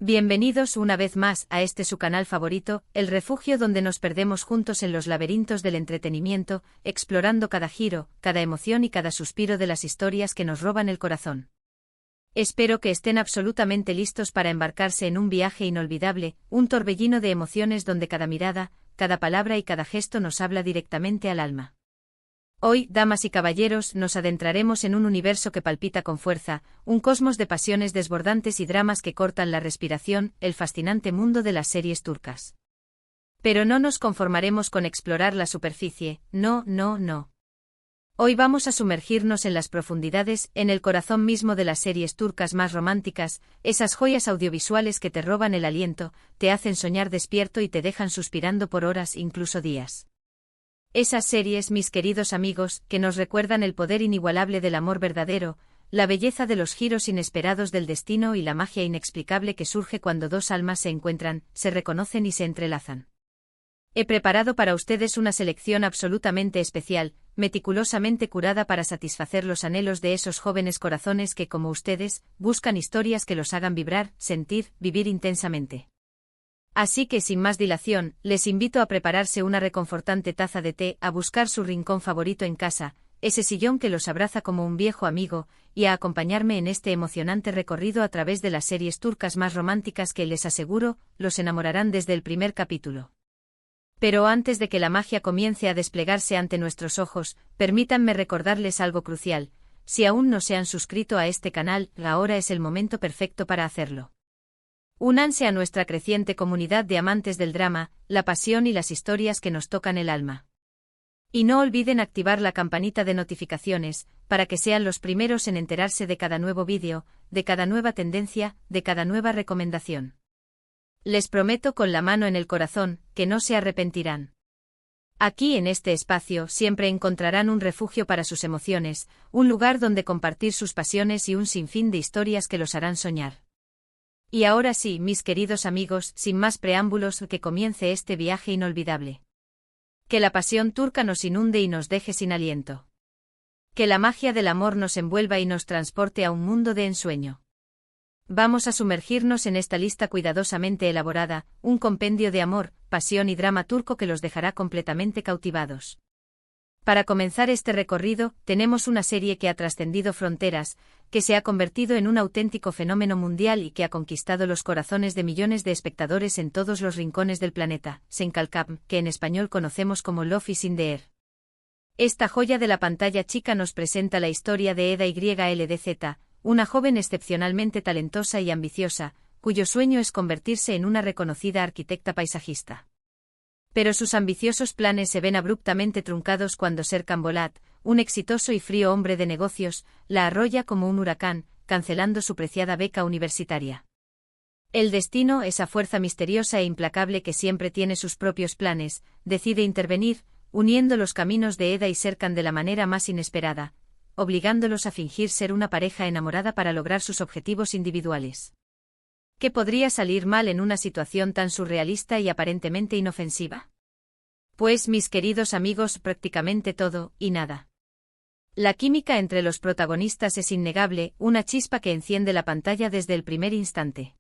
Bienvenidos una vez más a este su canal favorito, el refugio donde nos perdemos juntos en los laberintos del entretenimiento, explorando cada giro, cada emoción y cada suspiro de las historias que nos roban el corazón. Espero que estén absolutamente listos para embarcarse en un viaje inolvidable, un torbellino de emociones donde cada mirada, cada palabra y cada gesto nos habla directamente al alma. Hoy, damas y caballeros, nos adentraremos en un universo que palpita con fuerza, un cosmos de pasiones desbordantes y dramas que cortan la respiración, el fascinante mundo de las series turcas. Pero no nos conformaremos con explorar la superficie, no. Hoy vamos a sumergirnos en las profundidades, en el corazón mismo de las series turcas más románticas, esas joyas audiovisuales que te roban el aliento, te hacen soñar despierto y te dejan suspirando por horas, incluso días. Esas series, mis queridos amigos, que nos recuerdan el poder inigualable del amor verdadero, la belleza de los giros inesperados del destino y la magia inexplicable que surge cuando dos almas se encuentran, se reconocen y se entrelazan. He preparado para ustedes una selección absolutamente especial, meticulosamente curada para satisfacer los anhelos de esos jóvenes corazones que, como ustedes, buscan historias que los hagan vibrar, sentir, vivir intensamente. Así que sin más dilación, les invito a prepararse una reconfortante taza de té, a buscar su rincón favorito en casa, ese sillón que los abraza como un viejo amigo, y a acompañarme en este emocionante recorrido a través de las series turcas más románticas que, les aseguro, los enamorarán desde el primer capítulo. Pero antes de que la magia comience a desplegarse ante nuestros ojos, permítanme recordarles algo crucial: si aún no se han suscrito a este canal, ahora es el momento perfecto para hacerlo. Únanse a nuestra creciente comunidad de amantes del drama, la pasión y las historias que nos tocan el alma. Y no olviden activar la campanita de notificaciones, para que sean los primeros en enterarse de cada nuevo vídeo, de cada nueva tendencia, de cada nueva recomendación. Les prometo con la mano en el corazón, que no se arrepentirán. Aquí en este espacio siempre encontrarán un refugio para sus emociones, un lugar donde compartir sus pasiones y un sinfín de historias que los harán soñar. Y ahora sí, mis queridos amigos, sin más preámbulos, que comience este viaje inolvidable. Que la pasión turca nos inunde y nos deje sin aliento. Que la magia del amor nos envuelva y nos transporte a un mundo de ensueño. Vamos a sumergirnos en esta lista cuidadosamente elaborada, un compendio de amor, pasión y drama turco que los dejará completamente cautivados. Para comenzar este recorrido, tenemos una serie que ha trascendido fronteras, que se ha convertido en un auténtico fenómeno mundial y que ha conquistado los corazones de millones de espectadores en todos los rincones del planeta, Senkalkam, que en español conocemos como Love is in the Air. Esta joya de la pantalla chica nos presenta la historia de Eda YLDZ, una joven excepcionalmente talentosa y ambiciosa, cuyo sueño es convertirse en una reconocida arquitecta paisajista. Pero sus ambiciosos planes se ven abruptamente truncados cuando Serkan Bolat, un exitoso y frío hombre de negocios, la arrolla como un huracán, cancelando su preciada beca universitaria. El destino, esa fuerza misteriosa e implacable que siempre tiene sus propios planes, decide intervenir, uniendo los caminos de Eda y Serkan de la manera más inesperada, obligándolos a fingir ser una pareja enamorada para lograr sus objetivos individuales. ¿Qué podría salir mal en una situación tan surrealista y aparentemente inofensiva? Pues, mis queridos amigos, prácticamente todo, y nada. La química entre los protagonistas es innegable, una chispa que enciende la pantalla desde el primer instante.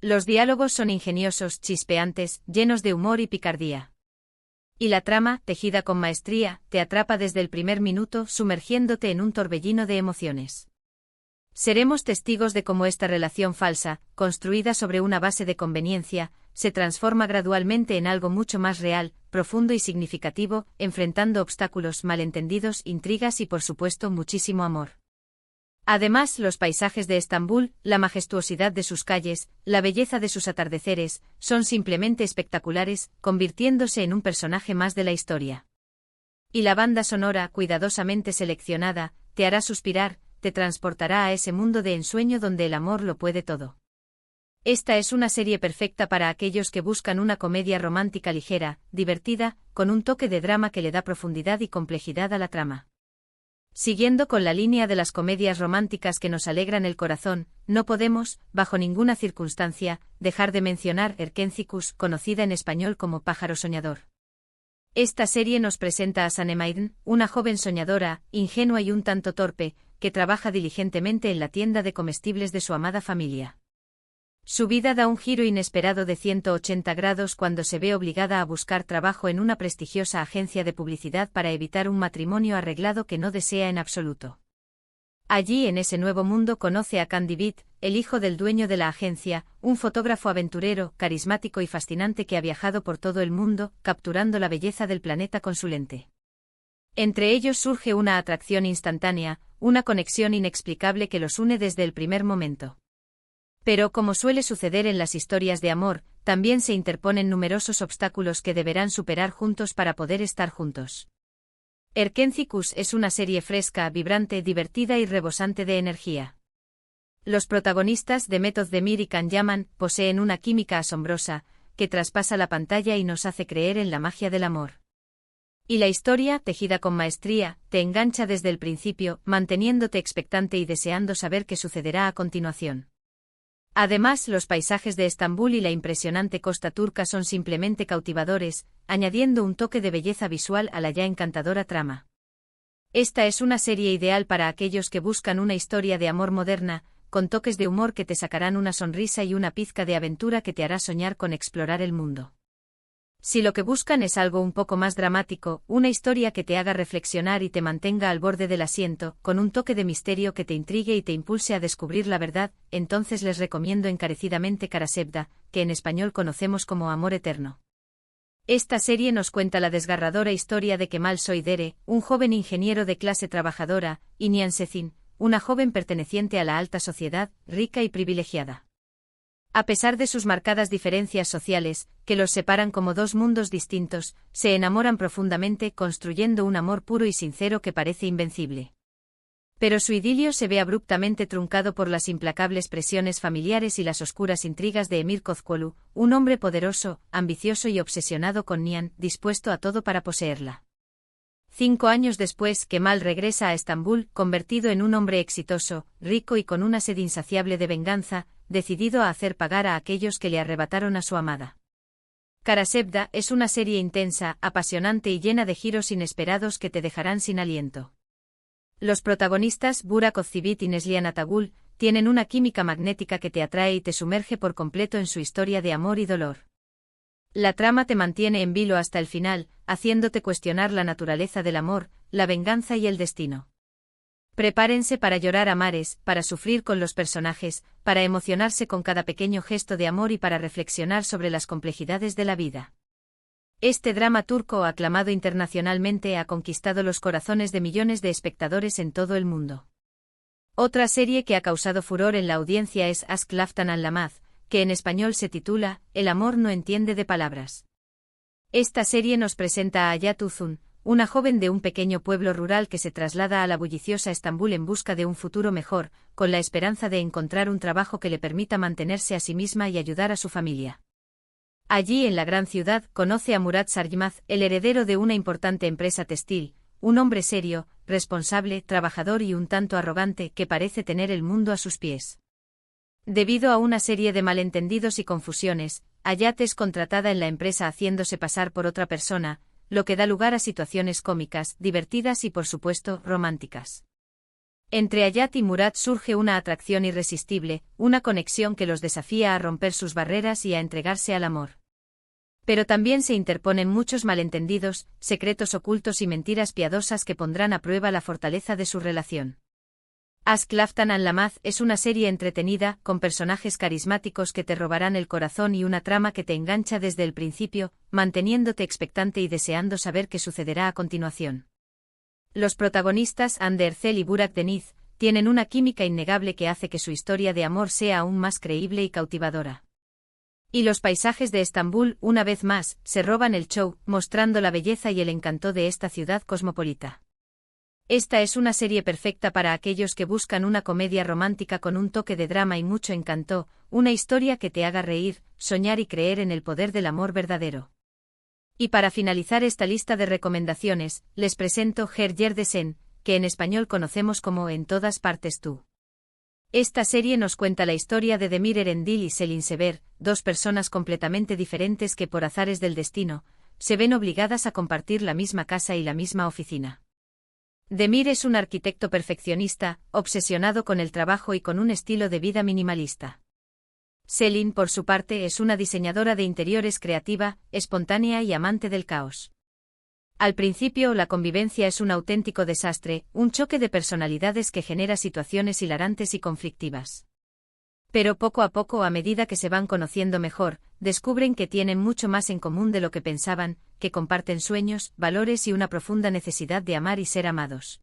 Los diálogos son ingeniosos, chispeantes, llenos de humor y picardía. Y la trama, tejida con maestría, te atrapa desde el primer minuto, sumergiéndote en un torbellino de emociones. Seremos testigos de cómo esta relación falsa, construida sobre una base de conveniencia, se transforma gradualmente en algo mucho más real, profundo y significativo, enfrentando obstáculos, malentendidos, intrigas y por supuesto muchísimo amor. Además, los paisajes de Estambul, la majestuosidad de sus calles, la belleza de sus atardeceres, son simplemente espectaculares, convirtiéndose en un personaje más de la historia. Y la banda sonora, cuidadosamente seleccionada, te hará suspirar, te transportará a ese mundo de ensueño donde el amor lo puede todo. Esta es una serie perfecta para aquellos que buscan una comedia romántica ligera, divertida, con un toque de drama que le da profundidad y complejidad a la trama. Siguiendo con la línea de las comedias románticas que nos alegran el corazón, no podemos, bajo ninguna circunstancia, dejar de mencionar Erkencikus, conocida en español como Pájaro Soñador. Esta serie nos presenta a Sanem, una joven soñadora, ingenua y un tanto torpe, que trabaja diligentemente en la tienda de comestibles de su amada familia. Su vida da un giro inesperado de 180 grados cuando se ve obligada a buscar trabajo en una prestigiosa agencia de publicidad para evitar un matrimonio arreglado que no desea en absoluto. Allí, en ese nuevo mundo, conoce a Candy Beat, el hijo del dueño de la agencia, un fotógrafo aventurero, carismático y fascinante que ha viajado por todo el mundo, capturando la belleza del planeta con su lente. Entre ellos surge una atracción instantánea, una conexión inexplicable que los une desde el primer momento. Pero, como suele suceder en las historias de amor, también se interponen numerosos obstáculos que deberán superar juntos para poder estar juntos. Erkencicus es una serie fresca, vibrante, divertida y rebosante de energía. Los protagonistas de Method Demir y Can Yaman poseen una química asombrosa, que traspasa la pantalla y nos hace creer en la magia del amor. Y la historia, tejida con maestría, te engancha desde el principio, manteniéndote expectante y deseando saber qué sucederá a continuación. Además, los paisajes de Estambul y la impresionante costa turca son simplemente cautivadores, añadiendo un toque de belleza visual a la ya encantadora trama. Esta es una serie ideal para aquellos que buscan una historia de amor moderna, con toques de humor que te sacarán una sonrisa y una pizca de aventura que te hará soñar con explorar el mundo. Si lo que buscan es algo un poco más dramático, una historia que te haga reflexionar y te mantenga al borde del asiento, con un toque de misterio que te intrigue y te impulse a descubrir la verdad, entonces les recomiendo encarecidamente Karasevda, que en español conocemos como Amor Eterno. Esta serie nos cuenta la desgarradora historia de Kemal Soydere, un joven ingeniero de clase trabajadora, y Nihan Sezin, una joven perteneciente a la alta sociedad, rica y privilegiada. A pesar de sus marcadas diferencias sociales, que los separan como dos mundos distintos, se enamoran profundamente, construyendo un amor puro y sincero que parece invencible. Pero su idilio se ve abruptamente truncado por las implacables presiones familiares y las oscuras intrigas de Emir Kozkolu, un hombre poderoso, ambicioso y obsesionado con Nihan, dispuesto a todo para poseerla. 5 años después, Kemal regresa a Estambul, convertido en un hombre exitoso, rico y con una sed insaciable de venganza, decidido a hacer pagar a aquellos que le arrebataron a su amada. Karasevda es una serie intensa, apasionante y llena de giros inesperados que te dejarán sin aliento. Los protagonistas, Burak Özçivit y Neslihan Atagul, tienen una química magnética que te atrae y te sumerge por completo en su historia de amor y dolor. La trama te mantiene en vilo hasta el final, haciéndote cuestionar la naturaleza del amor, la venganza y el destino. Prepárense para llorar a mares, para sufrir con los personajes, para emocionarse con cada pequeño gesto de amor y para reflexionar sobre las complejidades de la vida. Este drama turco, aclamado internacionalmente, ha conquistado los corazones de millones de espectadores en todo el mundo. Otra serie que ha causado furor en la audiencia es Aşk Laftan Anlamaz, que en español se titula El amor no entiende de palabras. Esta serie nos presenta a Hayat Uzun, una joven de un pequeño pueblo rural que se traslada a la bulliciosa Estambul en busca de un futuro mejor, con la esperanza de encontrar un trabajo que le permita mantenerse a sí misma y ayudar a su familia. Allí, en la gran ciudad, conoce a Murat Sarjmaz, el heredero de una importante empresa textil, un hombre serio, responsable, trabajador y un tanto arrogante que parece tener el mundo a sus pies. Debido a una serie de malentendidos y confusiones, Hayat es contratada en la empresa haciéndose pasar por otra persona, lo que da lugar a situaciones cómicas, divertidas y por supuesto, románticas. Entre Hayat y Murat surge una atracción irresistible, una conexión que los desafía a romper sus barreras y a entregarse al amor. Pero también se interponen muchos malentendidos, secretos ocultos y mentiras piadosas que pondrán a prueba la fortaleza de su relación. Aşk Laftan Anlamaz es una serie entretenida, con personajes carismáticos que te robarán el corazón y una trama que te engancha desde el principio, manteniéndote expectante y deseando saber qué sucederá a continuación. Los protagonistas, Hande Erçel y Burak Deniz, tienen una química innegable que hace que su historia de amor sea aún más creíble y cautivadora. Y los paisajes de Estambul, una vez más, se roban el show, mostrando la belleza y el encanto de esta ciudad cosmopolita. Esta es una serie perfecta para aquellos que buscan una comedia romántica con un toque de drama y mucho encanto, una historia que te haga reír, soñar y creer en el poder del amor verdadero. Y para finalizar esta lista de recomendaciones, les presento Her Yerdesen, que en español conocemos como En todas partes tú. Esta serie nos cuenta la historia de Demir Erendil y Selin Sever, dos personas completamente diferentes que por azares del destino, se ven obligadas a compartir la misma casa y la misma oficina. Demir es un arquitecto perfeccionista, obsesionado con el trabajo y con un estilo de vida minimalista. Selin, por su parte, es una diseñadora de interiores creativa, espontánea y amante del caos. Al principio, la convivencia es un auténtico desastre, un choque de personalidades que genera situaciones hilarantes y conflictivas. Pero poco a poco, a medida que se van conociendo mejor, descubren que tienen mucho más en común de lo que pensaban, que comparten sueños, valores y una profunda necesidad de amar y ser amados.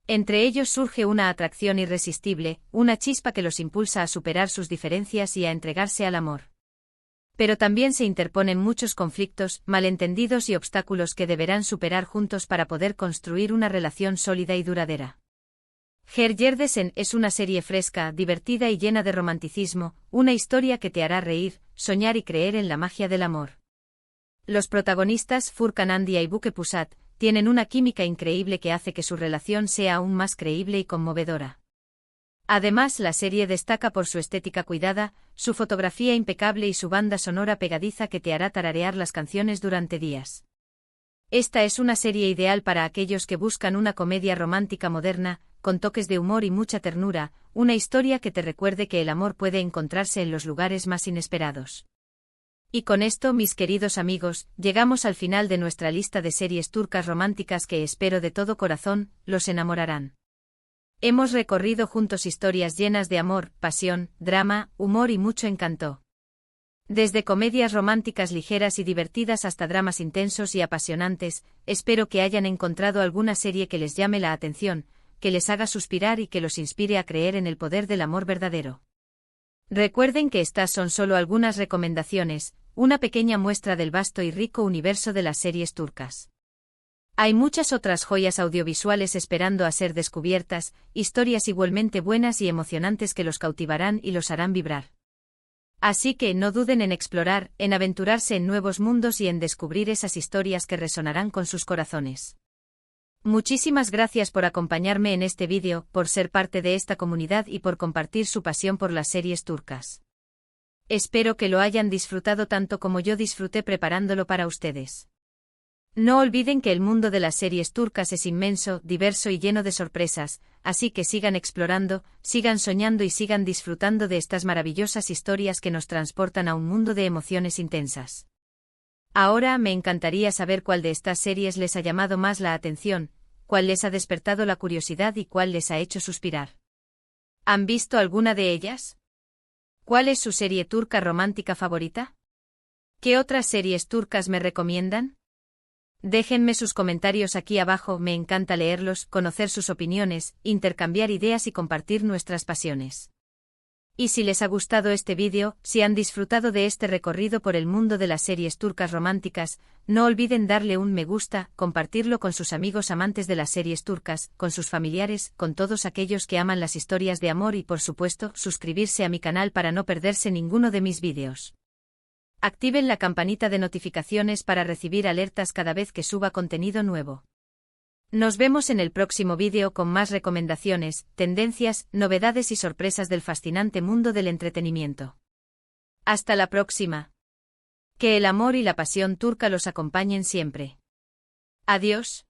Entre ellos surge una atracción irresistible, una chispa que los impulsa a superar sus diferencias y a entregarse al amor. Pero también se interponen muchos conflictos, malentendidos y obstáculos que deberán superar juntos para poder construir una relación sólida y duradera. Herjerdesen es una serie fresca, divertida y llena de romanticismo, una historia que te hará reír, soñar y creer en la magia del amor. Los protagonistas, Furkan Andia y Buke Pusat, tienen una química increíble que hace que su relación sea aún más creíble y conmovedora. Además, la serie destaca por su estética cuidada, su fotografía impecable y su banda sonora pegadiza que te hará tararear las canciones durante días. Esta es una serie ideal para aquellos que buscan una comedia romántica moderna, con toques de humor y mucha ternura, una historia que te recuerde que el amor puede encontrarse en los lugares más inesperados. Y con esto, mis queridos amigos, llegamos al final de nuestra lista de series turcas románticas que espero de todo corazón, los enamorarán. Hemos recorrido juntos historias llenas de amor, pasión, drama, humor y mucho encanto. Desde comedias románticas ligeras y divertidas hasta dramas intensos y apasionantes, espero que hayan encontrado alguna serie que les llame la atención, que les haga suspirar y que los inspire a creer en el poder del amor verdadero. Recuerden que estas son solo algunas recomendaciones, una pequeña muestra del vasto y rico universo de las series turcas. Hay muchas otras joyas audiovisuales esperando a ser descubiertas, historias igualmente buenas y emocionantes que los cautivarán y los harán vibrar. Así que no duden en explorar, en aventurarse en nuevos mundos y en descubrir esas historias que resonarán con sus corazones. Muchísimas gracias por acompañarme en este vídeo, por ser parte de esta comunidad y por compartir su pasión por las series turcas. Espero que lo hayan disfrutado tanto como yo disfruté preparándolo para ustedes. No olviden que el mundo de las series turcas es inmenso, diverso y lleno de sorpresas, así que sigan explorando, sigan soñando y sigan disfrutando de estas maravillosas historias que nos transportan a un mundo de emociones intensas. Ahora me encantaría saber cuál de estas series les ha llamado más la atención, cuál les ha despertado la curiosidad y cuál les ha hecho suspirar. ¿Han visto alguna de ellas? ¿Cuál es su serie turca romántica favorita? ¿Qué otras series turcas me recomiendan? Déjenme sus comentarios aquí abajo, me encanta leerlos, conocer sus opiniones, intercambiar ideas y compartir nuestras pasiones. Y si les ha gustado este vídeo, si han disfrutado de este recorrido por el mundo de las series turcas románticas, no olviden darle un me gusta, compartirlo con sus amigos amantes de las series turcas, con sus familiares, con todos aquellos que aman las historias de amor y por supuesto, suscribirse a mi canal para no perderse ninguno de mis vídeos. Activen la campanita de notificaciones para recibir alertas cada vez que suba contenido nuevo. Nos vemos en el próximo vídeo con más recomendaciones, tendencias, novedades y sorpresas del fascinante mundo del entretenimiento. Hasta la próxima. Que el amor y la pasión turca los acompañen siempre. Adiós.